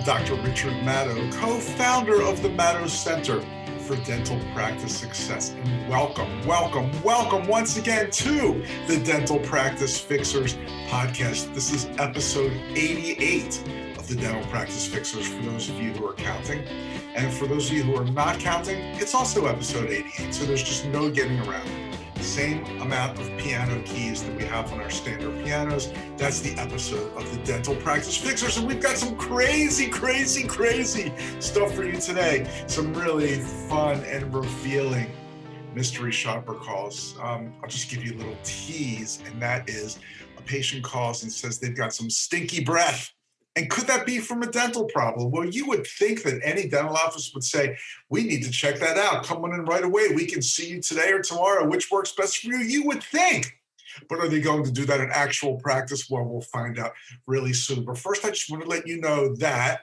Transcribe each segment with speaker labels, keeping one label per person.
Speaker 1: I'm Dr. Richard Maddow, co-founder of the Maddow Center for Dental Practice Success. And welcome once again to the Dental Practice Fixers podcast. This is episode 88 of the Dental Practice Fixers for those of you who are counting. And for those of you who are not counting, it's also episode 88, so there's just no getting around it. Same amount of piano keys that we have on our standard pianos. That's the episode of the Dental Practice Fixers. And we've got some crazy stuff for you today. Some really fun and revealing mystery shopper calls. I'll just give you a little tease, and that is a patient calls and says they've got some stinky breath. And could that be from a dental problem? Well, you would think that any dental office would say, we need to check that out. Come on in right away. We can see you today or tomorrow. Which works best for you? You would think. But are they going to do that in actual practice? Well, we'll find out really soon. But first, I just want to let you know that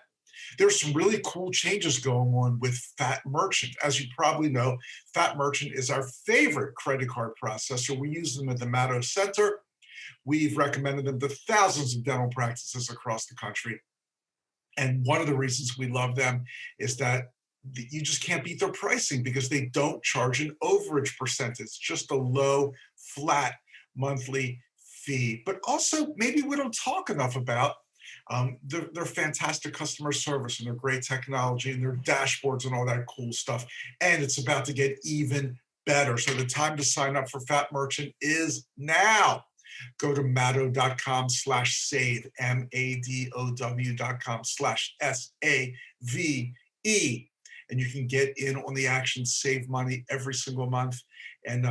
Speaker 1: there's some really cool changes going on with Fat Merchant. As you probably know, Fat Merchant is our favorite credit card processor. We use them at the Maddow Center. We've recommended them to thousands of dental practices across the country. And one of the reasons we love them is that you just can't beat their pricing because they don't charge an overage percentage, just a low, flat monthly fee. But also, maybe we don't talk enough about their fantastic customer service and their great technology and their dashboards and all that cool stuff. And it's about to get even better. So the time to sign up for Fat Merchant is now. Go to maddow.com/save, MADOW.com/SAVE, and you can get in on the action, save money every single month, and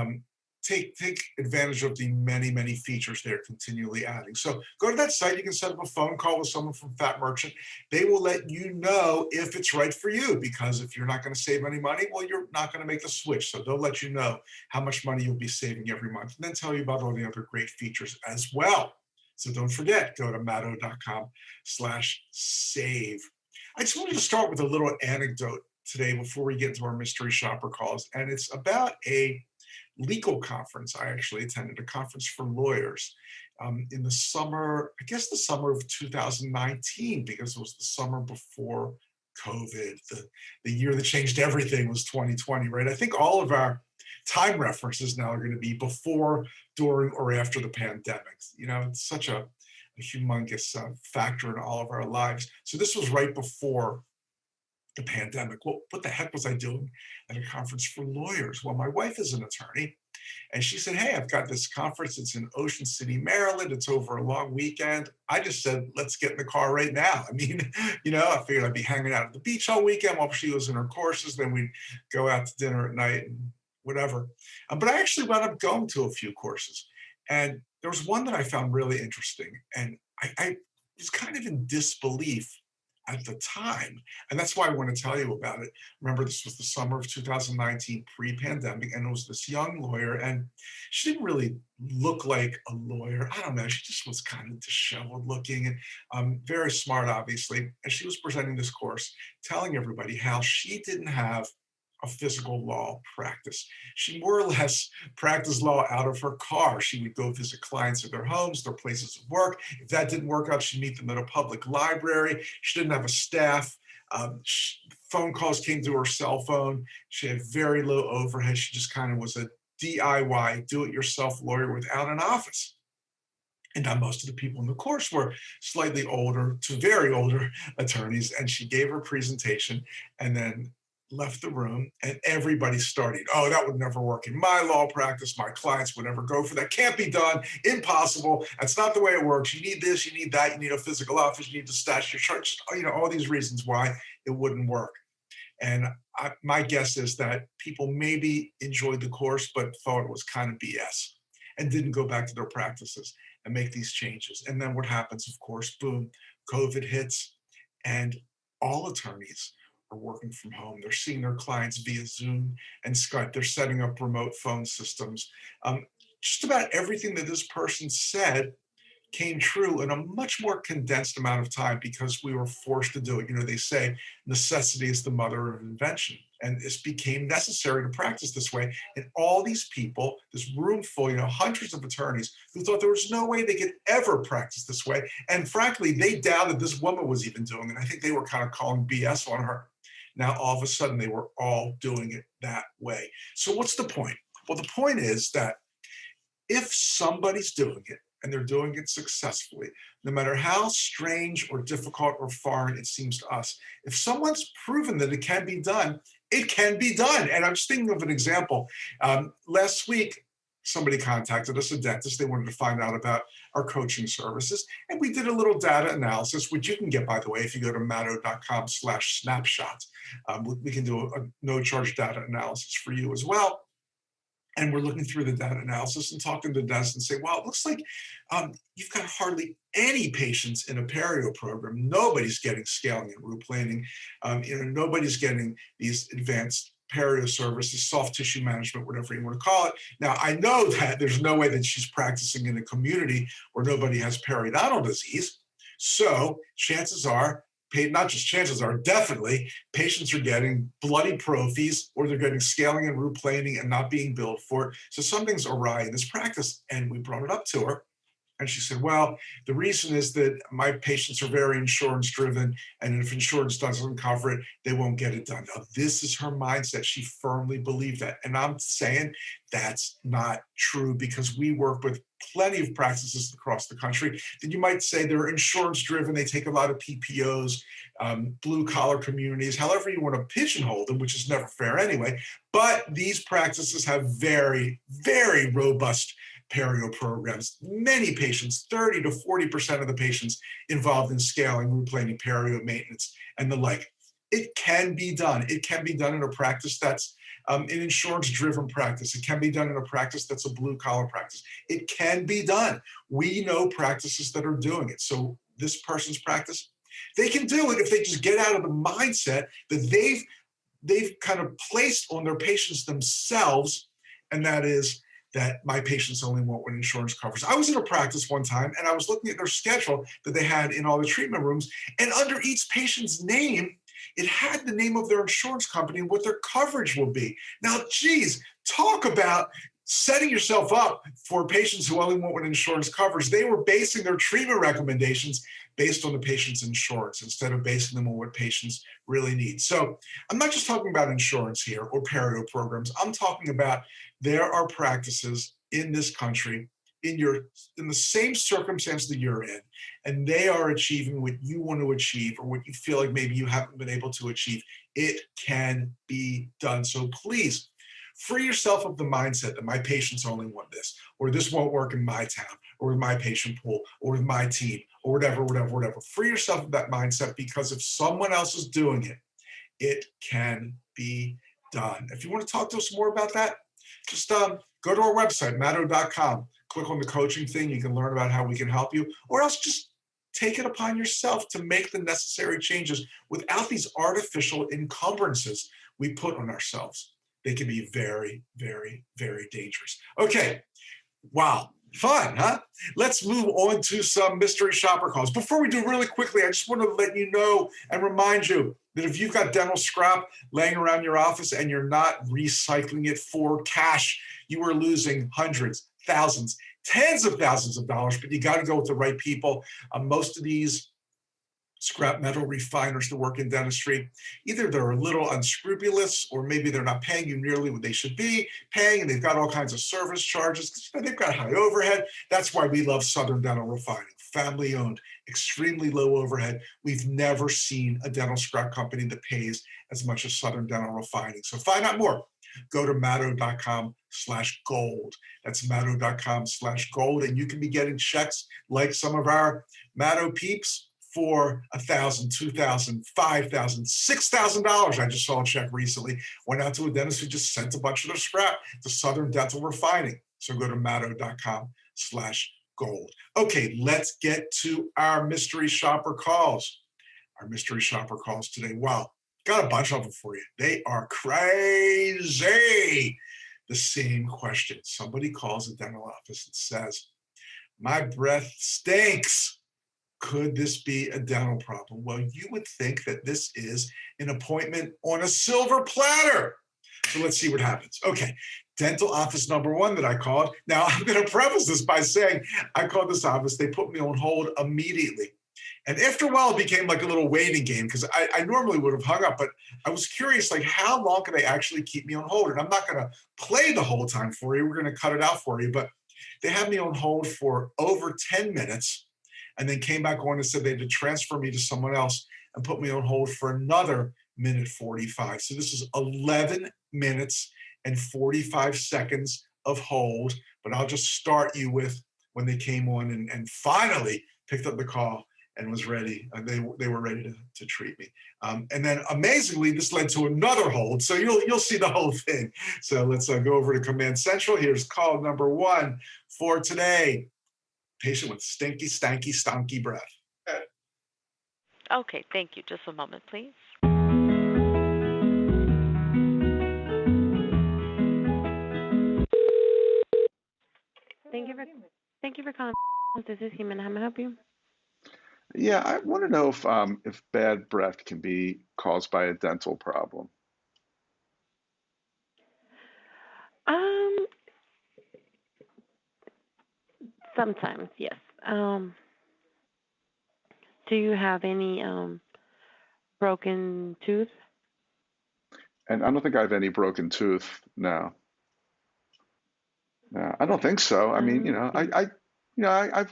Speaker 1: take advantage of the many features they're continually adding. So go to that site. You can set up a phone call with someone from Fat Merchant. They will let you know if it's right for you, because if you're not going to save any money, well, you're not going to make the switch. So they'll let you know how much money you'll be saving every month, and then tell you about all the other great features as well. So don't forget, go to maddow.com/save. I just wanted to start with a little anecdote today before we get into our mystery shopper calls, and it's about a legal conference. I actually attended a conference for lawyers in the summer, I guess the summer of 2019, because it was the summer before COVID. The year that changed everything was 2020, right? I think all of our time references now are going to be before, during, or after the pandemic. You know, it's such a humongous factor in all of our lives. So this was right before the pandemic. Well, what the heck was I doing at a conference for lawyers? Well, my wife is an attorney, and she said, hey, I've got this conference. It's in Ocean City, Maryland. It's over a long weekend. I just said, let's get in the car right now. I mean, I figured I'd be hanging out at the beach all weekend while she was in her courses. Then we'd go out to dinner at night and whatever. But I actually wound up going to a few courses. And there was one that I found really interesting. And I was kind of in disbelief at the time. And that's why I want to tell you about it. Remember, this was the summer of 2019, pre-pandemic, and it was this young lawyer, and she didn't really look like a lawyer. I don't know. She just was kind of disheveled looking and very smart, obviously. And she was presenting this course, telling everybody how she didn't have a physical law practice. She more or less practiced law out of her car. She would go visit clients at their homes, their places of work. If that didn't work out, she'd meet them at a public library. She didn't have a staff. Phone calls came to her cell phone. She had very low overhead. She just kind of was a DIY, do-it-yourself lawyer without an office. And now most of the people in the course were slightly older to very older attorneys. And she gave her presentation and then left the room, and everybody started, oh, that would never work in my law practice. My clients would never go for that. Can't be done. Impossible. That's not the way it works. You need this, you need that, you need a physical office, you need to stash your charts, all these reasons why it wouldn't work. And my guess is that people maybe enjoyed the course, but thought it was kind of BS and didn't go back to their practices and make these changes. And then what happens, of course, boom, COVID hits, and all attorneys are working from home. They're seeing their clients via Zoom and Skype. They're setting up remote phone systems. Just about everything that this person said came true in a much more condensed amount of time because we were forced to do it. They say necessity is the mother of invention. And it became necessary to practice this way. And all these people, this room full, hundreds of attorneys who thought there was no way they could ever practice this way. And frankly, they doubted this woman was even doing it. I think they were kind of calling BS on her. Now, all of a sudden, they were all doing it that way. So, what's the point? Well, the point is that if somebody's doing it and they're doing it successfully, no matter how strange or difficult or foreign it seems to us, if someone's proven that it can be done, it can be done. And I'm just thinking of an example. Last week, somebody contacted us, a dentist. They wanted to find out about our coaching services. And we did a little data analysis, which you can get, by the way, if you go to mato.com/snapshots. We can do a no charge data analysis for you as well. And we're looking through the data analysis and talking to the dentist and say, wow, it looks like you've got hardly any patients in a perio program. Nobody's getting scaling and root planing. Nobody's getting these advanced perio services, soft tissue management, whatever you want to call it. Now, I know that there's no way that she's practicing in a community where nobody has periodontal disease. So chances are, not just chances are, definitely patients are getting bloody prophies or they're getting scaling and root planing and not being billed for it. So something's awry in this practice. And we brought it up to her. And she said, well, the reason is that my patients are very insurance driven. And if insurance doesn't cover it, they won't get it done. Now, this is her mindset. She firmly believed that. And I'm saying that's not true because we work with plenty of practices across the country that you might say they're insurance driven. They take a lot of PPOs, blue collar communities, however you want to pigeonhole them, which is never fair anyway. But these practices have very, very robust perio programs. Many patients, 30 to 40% of the patients involved in scaling, root planing, perio maintenance, and the like. It can be done. It can be done in a practice that's an insurance-driven practice. It can be done in a practice that's a blue-collar practice. It can be done. We know practices that are doing it. So this person's practice, they can do it if they just get out of the mindset that they've kind of placed on their patients themselves, and that is that my patients only want what insurance covers. I was in a practice one time and I was looking at their schedule that they had in all the treatment rooms, and under each patient's name, it had the name of their insurance company and what their coverage will be. Now, geez, talk about setting yourself up for patients who only want what insurance covers. They were basing their treatment recommendations based on the patient's insurance instead of basing them on what patients really need. So I'm not just talking about insurance here or perio programs. I'm talking about there are practices in this country in the same circumstance that you're in, and they are achieving what you want to achieve or what you feel like maybe you haven't been able to achieve. It can be done. So please free yourself of the mindset that my patients only want this, or this won't work in my town, or with my patient pool, or with my team, or whatever. Free yourself of that mindset, because if someone else is doing it, it can be done. If you want to talk to us more about that, just go to our website, mato.com. Click on the coaching thing. You can learn about how we can help you, or else just take it upon yourself to make the necessary changes without these artificial encumbrances we put on ourselves. They can be very, very, very dangerous. Okay. Wow. Fun, huh? Let's move on to some mystery shopper calls. Before we do, really quickly, I just want to let you know and remind you that if you've got dental scrap laying around your office and you're not recycling it for cash, you are losing hundreds, thousands, tens of thousands of dollars, but you got to go with the right people. Most of these scrap metal refiners that work in dentistry, either they're a little unscrupulous, or maybe they're not paying you nearly what they should be paying, and they've got all kinds of service charges because they've got high overhead. That's why we love Southern Dental Refining. Family owned, extremely low overhead. We've never seen a dental scrap company that pays as much as Southern Dental Refining. So find out more. Go to mato.com/gold. That's mato.com/gold. And you can be getting checks like some of our Mato peeps for $1,000, $2,000, $5,000, $6,000. I just saw a check recently. Went out to a dentist who just sent a bunch of their scrap to Southern Dental Refining. So go to mato.com/gold. Okay, let's get to our mystery shopper calls. Our mystery shopper calls today. Wow, got a bunch of them for you. They are crazy. The same question. Somebody calls a dental office and says, My breath stinks. Could this be a dental problem? Well, you would think that this is an appointment on a silver platter. So let's see what happens. Okay, dental office number one that I called. Now, I'm going to preface this by saying I called this office. They put me on hold immediately. And after a while, it became like a little waiting game because I normally would have hung up, but I was curious, like, how long can they actually keep me on hold? And I'm not going to play the whole time for you. We're going to cut it out for you. But they had me on hold for over 10 minutes and then came back on and said they had to transfer me to someone else and put me on hold for another minute 45. So this is 11 minutes and 45 seconds of hold. But I'll just start you with when they came on and finally picked up the call and was ready. They were ready to treat me. And then amazingly, this led to another hold. So you'll see the whole thing. So let's go over to Command Central. Here's call number one for today. Patient with stinky, stanky, stonky breath.
Speaker 2: Okay, thank you. Just a moment, please. Thank you for calling. This is Human. How may I help you?
Speaker 3: Yeah, I want to know if bad breath can be caused by a dental problem.
Speaker 2: Um, Sometimes, yes. Do you have any broken tooth?
Speaker 3: And I don't think I have any broken tooth. No, no, I don't think so. I mean,
Speaker 2: Okay.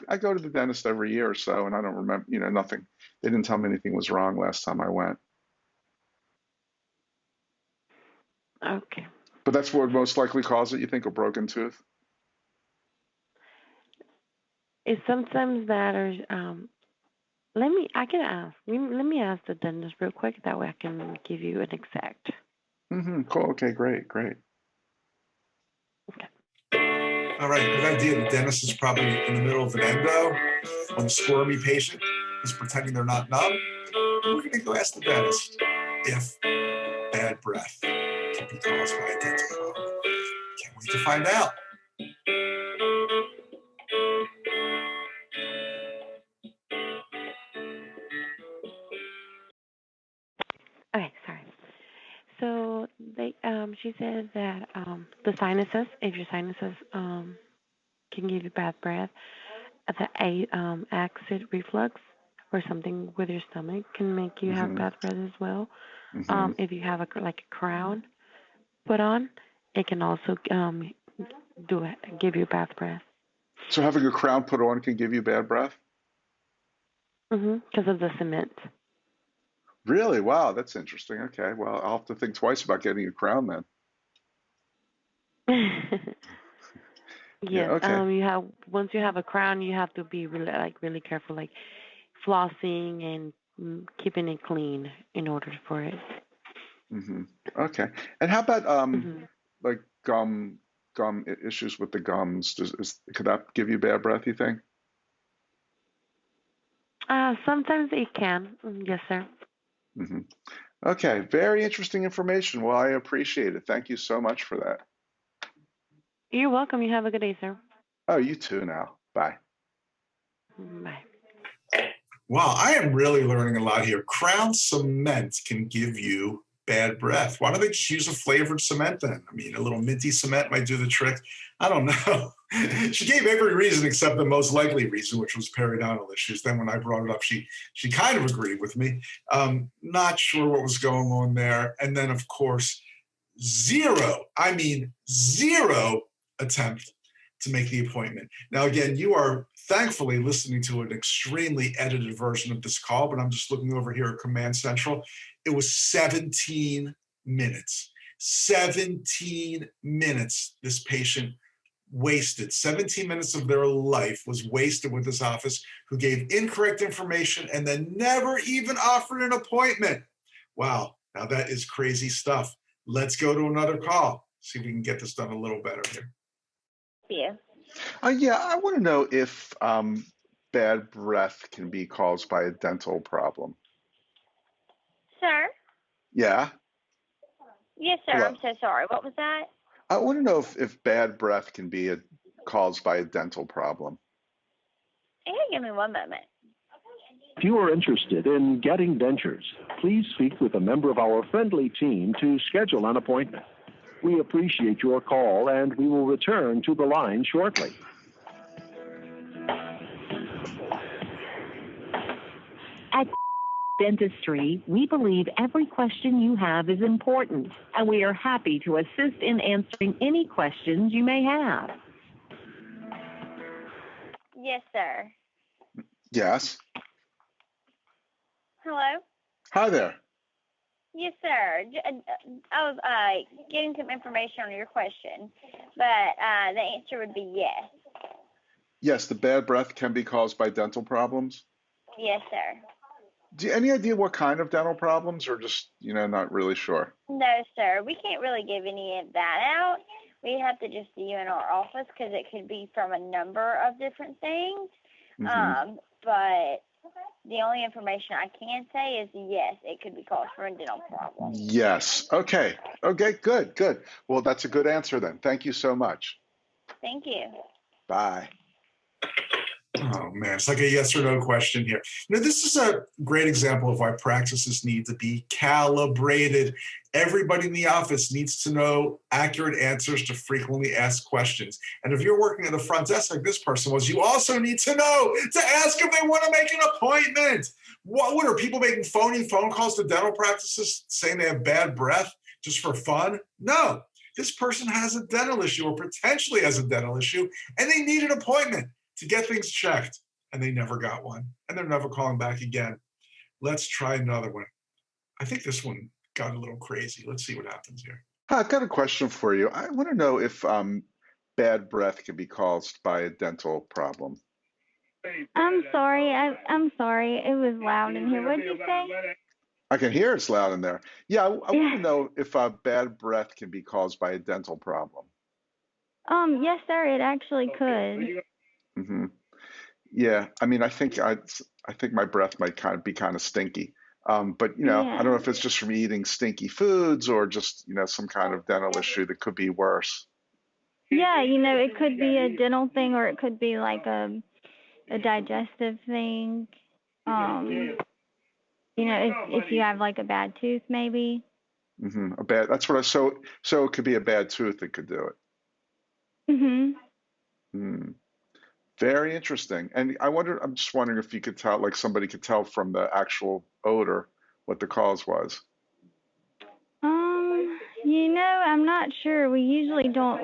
Speaker 3: I go to the dentist every year or so, and I don't remember, nothing. They didn't tell me anything was wrong last time I went.
Speaker 2: Okay.
Speaker 3: But that's what would most likely cause it, you think, a broken tooth?
Speaker 2: It's sometimes that or I can ask. Let me ask the dentist real quick. That way I can give you an exact.
Speaker 3: Cool. Okay, great, great.
Speaker 2: Okay.
Speaker 1: All right, good idea. The dentist is probably in the middle of an endo on a squirmy patient who's pretending they're not numb. We're going to go ask the dentist if bad breath can be caused by a dental problem. Can't wait to find out.
Speaker 2: Okay, sorry. So she said that the sinuses, if your sinuses can give you bad breath, acid reflux or something with your stomach can make you have
Speaker 3: hmm
Speaker 2: bad breath as well.
Speaker 3: hmm
Speaker 2: If you have like a crown put on, it can also give you bad breath.
Speaker 3: So having a crown put on can give you bad breath?
Speaker 2: Because of the cement.
Speaker 3: Really? Wow, that's interesting. Okay, well, I'll have to think twice about getting a crown then. Yeah,
Speaker 2: Yes.
Speaker 3: okay.
Speaker 2: You have once you have a crown, you have to be really careful, like flossing and keeping it clean in order for it.
Speaker 3: hmm Okay. And how about
Speaker 2: hmm
Speaker 3: like issues with the gums? Could that give you bad breath, you think?
Speaker 2: Sometimes it can. Yes, sir.
Speaker 3: hmm Okay, very interesting information. Well, I appreciate it. Thank you so much for that.
Speaker 2: You're welcome. You have a good day, sir.
Speaker 3: Oh, you too now. Bye.
Speaker 2: Bye.
Speaker 1: Wow, I am really learning a lot here. Crown cement can give you bad breath. Why don't they just use a flavored cement then? I mean, a little minty cement might do the trick. I don't know. She gave every reason except the most likely reason, which was periodontal issues. Then when I brought it up, she kind of agreed with me. Not sure what was going on there. And then, of course, I mean zero attempt to make the appointment. Now, again, you are thankfully listening to an extremely edited version of this call, but I'm just looking over here at Command Central. It was 17 minutes. 17 minutes this patient wasted. 17 minutes of their life was wasted with this office who gave incorrect information and then never even offered an appointment. Wow, now that is crazy stuff. Let's go to another call. See if we can get this done a little better here.
Speaker 4: Yeah.
Speaker 3: Yeah, I want to know if bad breath can be caused by a dental problem.
Speaker 4: Sir?
Speaker 3: Yeah.
Speaker 4: Yes, sir.
Speaker 3: Hello.
Speaker 4: I'm so sorry. What was that?
Speaker 3: I want to know if bad breath can be caused by a dental problem.
Speaker 4: Give me one moment.
Speaker 5: If you are interested in getting dentures, please speak with a member of our friendly team to schedule an appointment. We appreciate your call, and we will return to the line shortly.
Speaker 6: At Dentistry, we believe every question you have is important, and we are happy to assist in answering any questions you may have.
Speaker 4: Yes, sir.
Speaker 3: Yes.
Speaker 4: Hello?
Speaker 3: Hi there.
Speaker 4: Yes, sir. I was getting some information on your question, but the answer would be yes.
Speaker 3: Yes, the bad breath can be caused by dental problems.
Speaker 4: Yes, sir.
Speaker 3: Do you any idea what kind of dental problems, or just, not really sure?
Speaker 4: No, sir. We can't really give any of that out. We have to just see you in our office because it could be from a number of different things.
Speaker 3: Mhm.
Speaker 4: But the only information I can say is yes, it could be caused from a dental problem.
Speaker 3: Yes. Okay. Okay, good, good. Well, that's a good answer then. Thank you so much.
Speaker 4: Thank you.
Speaker 3: Bye.
Speaker 1: Oh man, it's like a yes or no question here. This is a great example of why practices need to be calibrated. Everybody in the office needs to know accurate answers to frequently asked questions. And if you're working at the front desk like this person was, you also need to know to ask if they want to make an appointment. What are people making phony phone calls to dental practices saying they have bad breath just for fun? No, this person has a dental issue or potentially has a dental issue, and they need an appointment to get things checked, and they never got one, and they're never calling back again. Let's try another one. I think this one got a little crazy. Let's see what happens here.
Speaker 3: Hi, I've got a question for you. I want to know if bad breath can be caused by a dental problem.
Speaker 7: I'm sorry. I'm sorry. It was loud in here. What did you say?
Speaker 3: I can hear it's loud in there. Yeah, I want to know if bad breath can be caused by a dental problem.
Speaker 7: Yes, sir. It actually could.
Speaker 3: Hmm. Yeah, I mean, I think my breath might be kind of stinky. But I don't know if it's just from eating stinky foods or just some kind of dental issue that could be worse.
Speaker 7: Yeah, it could be a dental thing or it could be like a digestive thing. If you have like a bad tooth, maybe.
Speaker 3: Hmm. That's what so it could be a bad tooth that could do it.
Speaker 7: Mhm.
Speaker 3: Hmm. Very interesting. And I'm just wondering if you could tell, like somebody could tell from the actual odor what the cause was.
Speaker 7: I'm not sure. We usually don't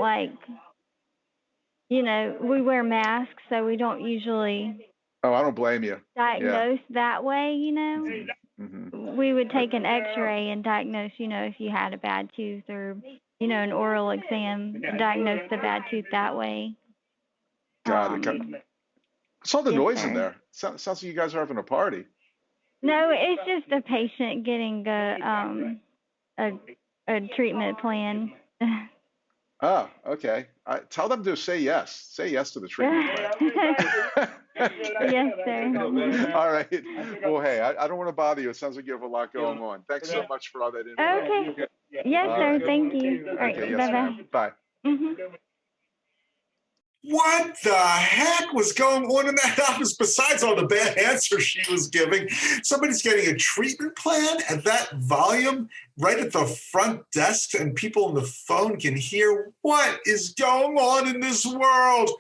Speaker 7: we wear masks, so we don't usually
Speaker 3: Oh, I don't blame you.
Speaker 7: diagnose that way,
Speaker 3: Hmm.
Speaker 7: We would take an x-ray and diagnose, if you had a bad tooth or, an oral exam, diagnose the bad tooth that way.
Speaker 3: Got it. I saw the
Speaker 7: Yes,
Speaker 3: noise in
Speaker 7: sir.
Speaker 3: there. Sounds like you guys are having a party.
Speaker 7: No, it's just a patient getting a treatment plan.
Speaker 3: Oh, okay. Tell them to say yes. Say yes to the treatment plan.
Speaker 7: Yes, sir.
Speaker 3: All right. Well, hey, I don't want to bother you. It sounds like you have a lot going on. Thanks so much for all that info.
Speaker 7: Okay. Yes,
Speaker 3: All
Speaker 7: sir.
Speaker 3: right.
Speaker 7: Thank you. All right.
Speaker 3: Okay, yes,
Speaker 7: Bye-bye.
Speaker 3: ma'am. Bye.
Speaker 7: Mhm.
Speaker 1: What the heck was going on in that office besides all the bad answers she was giving? Somebody's getting a treatment plan at that volume right at the front desk, and people on the phone can hear. What is going on in this world?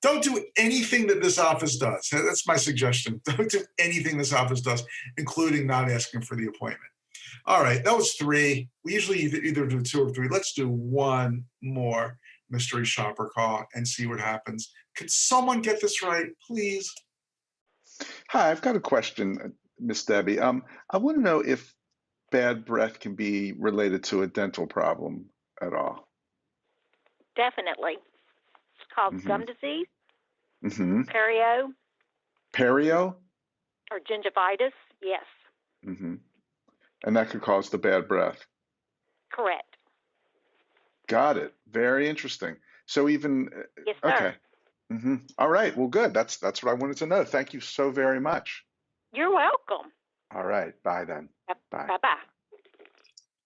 Speaker 1: Don't do anything that this office does. That's my suggestion. Don't do anything this office does, including not asking for the appointment. All right, that was 3. We usually either do 2 or 3. Let's do one more mystery shopper call and see what happens. Could someone get this right, please?
Speaker 3: Hi, I've got a question, Miss Debbie. I want to know if bad breath can be related to a dental problem at all.
Speaker 8: Definitely. It's called
Speaker 3: Mhm.
Speaker 8: gum disease,
Speaker 3: Mm-hmm.
Speaker 8: perio,
Speaker 3: Perio?
Speaker 8: or gingivitis. Yes,
Speaker 3: Mm-hmm. And that could cause the bad breath.
Speaker 8: correct.
Speaker 3: Got it. Very interesting. So even
Speaker 8: Yes, sir.
Speaker 3: okay. Mm-hmm. All right. Well, good. That's what I wanted to know. Thank you so very much.
Speaker 8: You're welcome.
Speaker 3: All right. Bye then. Bye.
Speaker 8: Bye-bye.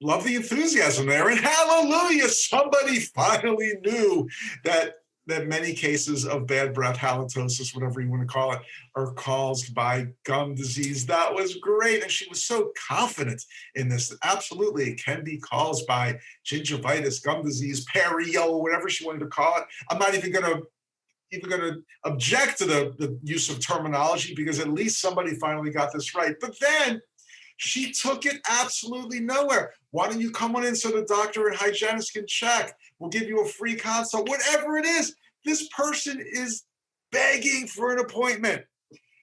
Speaker 1: Love the enthusiasm there. And hallelujah, somebody finally knew that that many cases of bad breath, halitosis, whatever you want to call it, are caused by gum disease. That was great. And she was so confident in this. Absolutely, it can be caused by gingivitis, gum disease, perio, whatever she wanted to call it. I'm not even going to object to the use of terminology, because at least somebody finally got this right. But then she took it absolutely nowhere. Why don't you come on in so the doctor and hygienist can check? We'll give you a free consult, whatever it is. This person is begging for an appointment.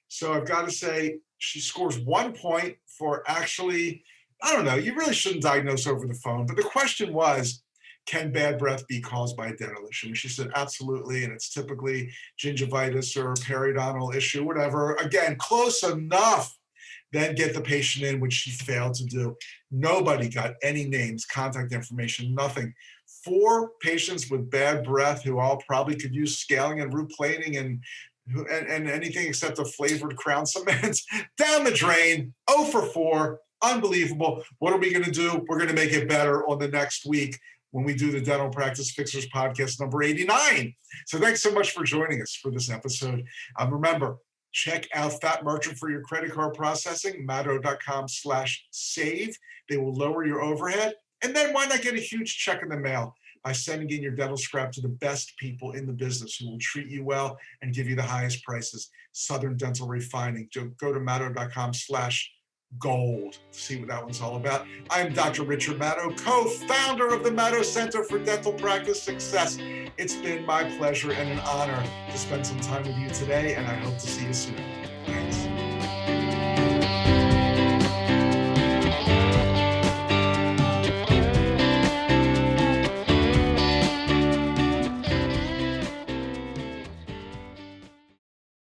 Speaker 1: So I've got to say, she scores 1 point for actually, I don't know, you really shouldn't diagnose over the phone. But the question was, can bad breath be caused by a dental issue? And she said, absolutely. And it's typically gingivitis or periodontal issue, whatever. Again, close enough. Then get the patient in, which she failed to do. Nobody got any names, contact information, nothing. 4 patients with bad breath who all probably could use scaling and root planing and anything except a flavored crown cement down the drain. 0 for 4. Unbelievable. What are we going to do? We're going to make it better on the next week when we do the Dental Practice Fixers podcast number 89. So thanks so much for joining us for this episode. Remember, check out Fat Merchant for your credit card processing, Matto.com/save. They will lower your overhead. And then why not get a huge check in the mail by sending in your dental scrap to the best people in the business who will treat you well and give you the highest prices. Southern Dental Refining. Go to Matto.com/gold to see what that one's all about. I'm Dr. Richard Matto, co-founder of the Matto Center for Dental Practice Success. It's been my pleasure and an honor to spend some time with you today, and I hope to see you soon. Thanks.